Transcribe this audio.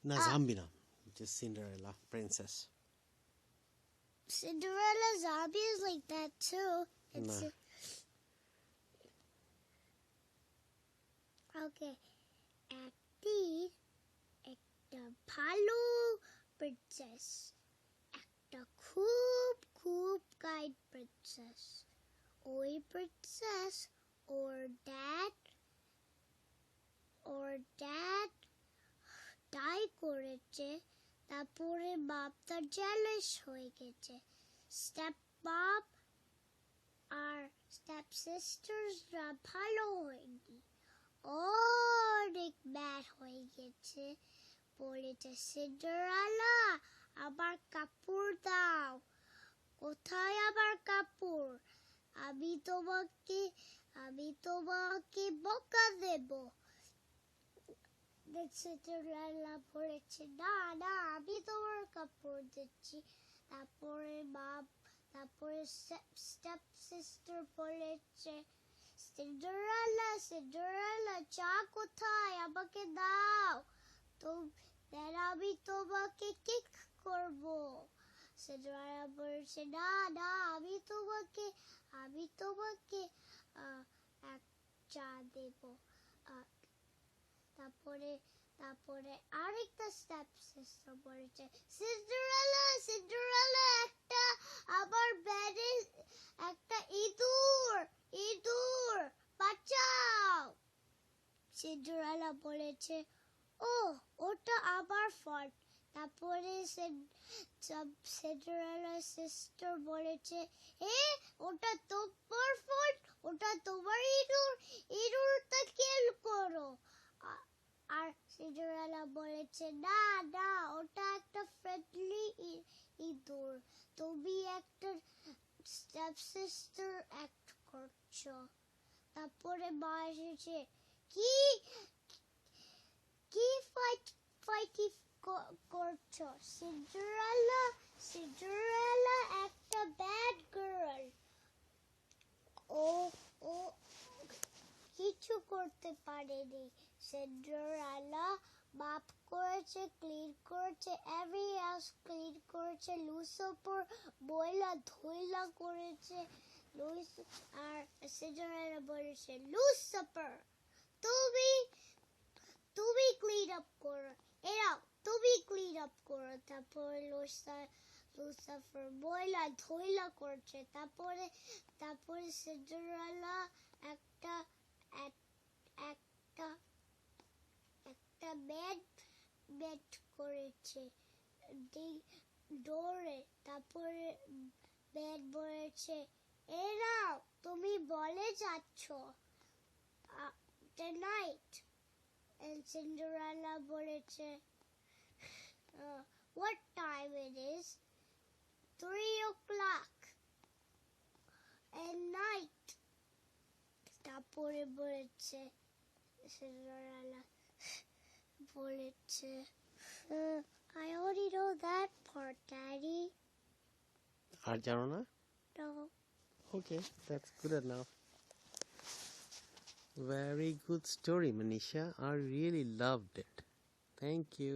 না zombie না, just Cinderella princess. Cinderella zombie is like that too. It's না okay. একদিন একটা ভালো প্রিন্সেস, একটা খুব খুব কাইন্ড প্রিন্সেস। ওই প্রিন্সেস ওর ড্যাড ডাই করেছে। তারপরে বাপটা জেলাস হয়ে গেছে। স্টেপ বাপ আর স্টেপ সিস্টার্সরা ভালো হয়নি, অনেক ব্যাড হয়ে গেছে। বলেছে, সিন্ডারেলা আবার কাপড় দাও। কোথায় আবার কাপড়? আমি তোমাকে বকা দেব। সিন্ডারেলা বলেছে, না না, আমি তোমার কাপড় দিচ্ছি। তারপরে স্টেপ সিস্টার বলেছে, সিন্ডারেলা চা কোথায়, আমাকে দাও, তো আমি তোমাকে কিক করব। সিন্ডারেলা বলেছে, না না, আমি তোমাকে এক চা দেব। তারপরে আরেকটা স্টেপ সিস্টার বলেছে, সিন্ডারেলা একটা আবার ব্যাডে একটা ইঁদুর বাঁচাও। সিন্ডারেলা বলেছে, ও ওটা আবার ফল্ট। তারপরে সিন্ডারেলা সিস্টার বলেছে, ওটা তোমার ফল্ট, ওটা তোমার ইঁদুরটা কিল করো। আর সিন্ডারেলা বলেছে, না না, ওটা একটা ফ্রেন্ডলি ইঁদুর, তুমি একটা স্টেপ সিস্টার অ্যাক্ট করছো। তারপরে মা এসেছে, কি ফাইটি করছো? সিন্ডারেলা একটা ব্যাড গার্ল, ও কিছু করতে পারেনি। সিন্ডারেলা মাপ করেছে, ক্লিন করেছে, এভরি হাউস ক্লিন করেছে, লুসিফার ময়লা ধুইলা করেছে। আর সিন্ডারেলা বলেছে, লুসিফার তুমি ক্লিন আপ করো, তুমি ক্লিন আপ করো। তারপরে লুসিফার ময়লা ধুইলা করছে। তারপরে সিন্ডারেলা একটা বেড করেছে ডোরে। তারপরে বেড বলেছে, এরাও তুমি বলে যাচ্ছ tonight. And Cinderella বলেছে, what time it is? 3 o'clock at night. তারপরে বলেছে Cinderella বলেছে, I already know that part, Daddy. আর জানো না? No. Okay, that's good enough. Very good story, Manisha. I really loved it. Thank you.